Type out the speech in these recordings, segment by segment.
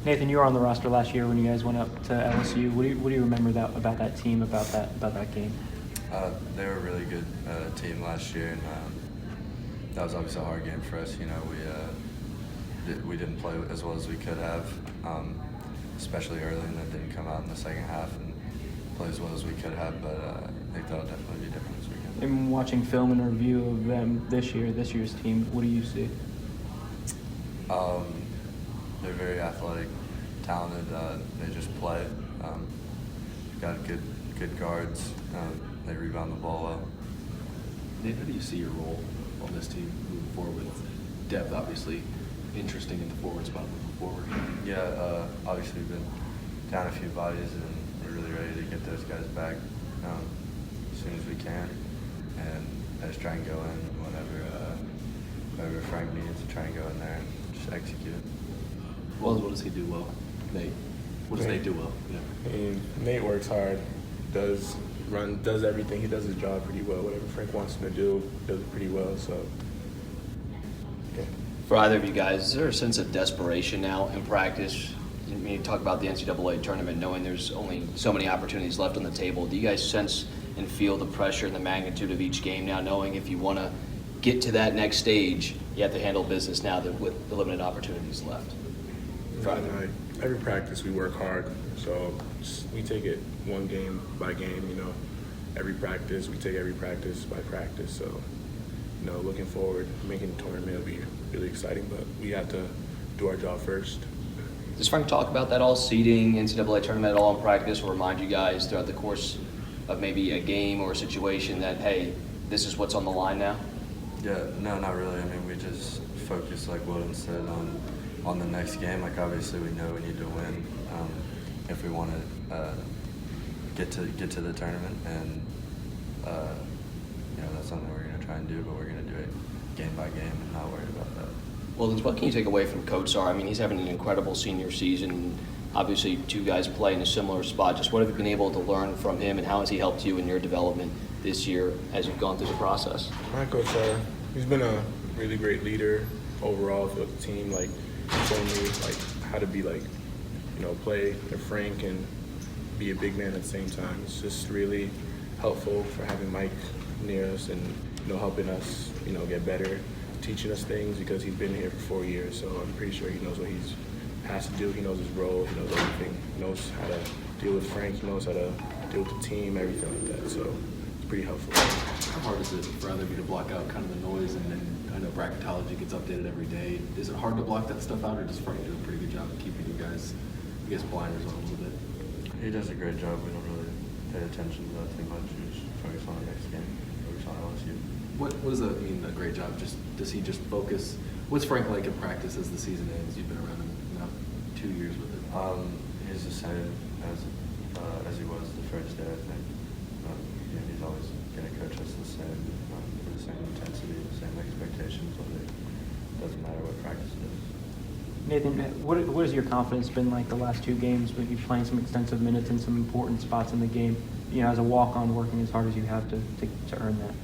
Nathan, you were on the roster last year when you guys went up to LSU. What do you remember about that team, about that game? They were a really good team last year, and that was obviously a hard game for us. You know, we didn't play as well as we could have, especially early, and then didn't come out in the second half and play as well as we could have. But I think that'll definitely be different this weekend. And watching film and review of them this year's team, what do you see? They're very athletic, talented. They just play. Got good guards. They rebound the ball well. Nate, how do you see your role on this team moving forward with depth, obviously interesting in the forward spot moving forward? Yeah, obviously we've been down a few bodies, and we're really ready to get those guys back as soon as we can. And I just try and go in whenever Frank needs to try and go in there and just execute. Well, what does he do well? Nate. What does Nate do well? Yeah. I mean, Nate works hard, does everything. He does his job pretty well. Whatever Frank wants him to do, does it pretty well. So, yeah. For either of you guys, is there a sense of desperation now in practice? I mean, you talk about the NCAA tournament, knowing there's only so many opportunities left on the table. Do you guys sense and feel the pressure and the magnitude of each game now, knowing if you want to get to that next stage, you have to handle business now that with the limited opportunities left? Every practice we work hard, so we take it one game by game. You know, every practice we take every practice by practice. So, you know, looking forward, making the tournament will be really exciting, but we have to do our job first. Does Frank talk about that all, seeding, NCAA tournament at all in practice, or remind you guys throughout the course of maybe a game or a situation that, hey, this is what's on the line now? Yeah, no, not really. I mean, we just focus, like Wildens said, on the next game. Like, obviously we know we need to win if we want to get to the tournament, and you know, that's something we're going to try and do, but we're going to do it game by game and not worry about that. Well, what can you take away from Coach Sarr? I mean, he's having an incredible senior season. Obviously, two guys play in a similar spot. Just what have you been able to learn from him, and how has he helped you in your development this year as you've gone through the process? My Coach Sarr, he's been a really great leader overall for the team. Like, he told me like how to be like, you know, play a Frank and be a big man at the same time. It's just really helpful for having Mike near us and, you know, helping us, you know, get better, teaching us things because he's been here for 4 years. So I'm pretty sure he knows what he has to do. He knows his role. He knows everything. He knows how to deal with Frank. He knows how to deal with the team, everything like that. So it's pretty helpful. How hard is it for either of you to block out kind of the noise, and then I know bracketology gets updated every day. Is it hard to block that stuff out, or does Frank do a pretty good job of keeping you guys, I guess, blinders on a little bit? He does a great job. We don't really pay attention to that too much. We just focus on the next game, focus on LSU. What does that mean, a great job? Does he just focus? What's Frank like in practice as the season ends? You've been around him now 2 years with him. He's the same as he was the first day, I think. Yeah, he's always going to coach us the same, with the same intensity, the same expectations. It doesn't matter what practice it is. Nathan, what has your confidence been like the last two games with you playing some extensive minutes in some important spots in the game? You know, as a walk-on, working as hard as you have to earn that.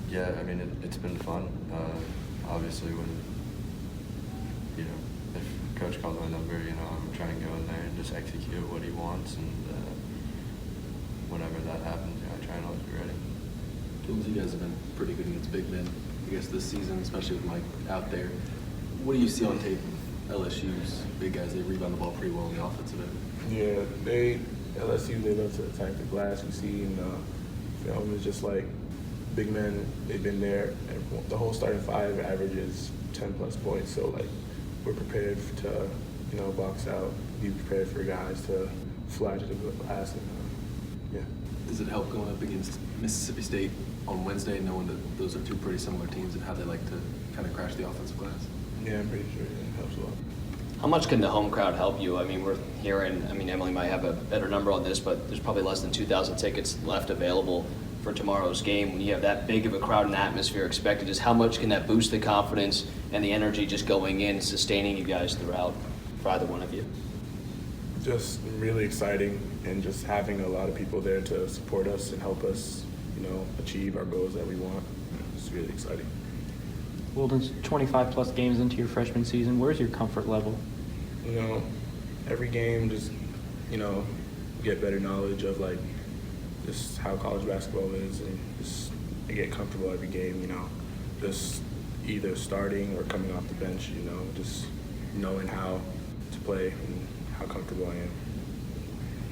Yeah, I mean, it's been fun. Obviously, when, you know, if Coach calls my number, you know, I'm trying to go in there and just execute what he wants, and whenever that happens, you know, I try and always be ready. You guys have been pretty good against big men, I guess, this season, especially with Mike out there. What do you see on tape of LSU's big guys? They rebound the ball pretty well in the offensive end. Yeah, LSU, they love to attack the glass. We see in film is just like big men, they've been there, and the whole starting five averages 10+ points. So like, we're prepared to, you know, box out, be prepared for guys to fly to the glass, and yeah. Does it help going up against Mississippi State on Wednesday, knowing that those are two pretty similar teams and how they like to kind of crash the offensive glass? Yeah, I'm pretty sure it helps a lot. How much can the home crowd help you? I mean, we're hearing, I mean, Emily might have a better number on this, but there's probably less than 2,000 tickets left available for tomorrow's game. When you have that big of a crowd and atmosphere expected, just how much can that boost the confidence and the energy just going in, sustaining you guys throughout for either one of you? Just really exciting, and just having a lot of people there to support us and help us, you know, achieve our goals that we want. It's really exciting. Wildens, 25-plus games into your freshman season, where's your comfort level? You know, every game just, you know, get better knowledge of like just how college basketball is, and just get comfortable every game, you know, just either starting or coming off the bench, you know, just knowing how to play and how comfortable I am.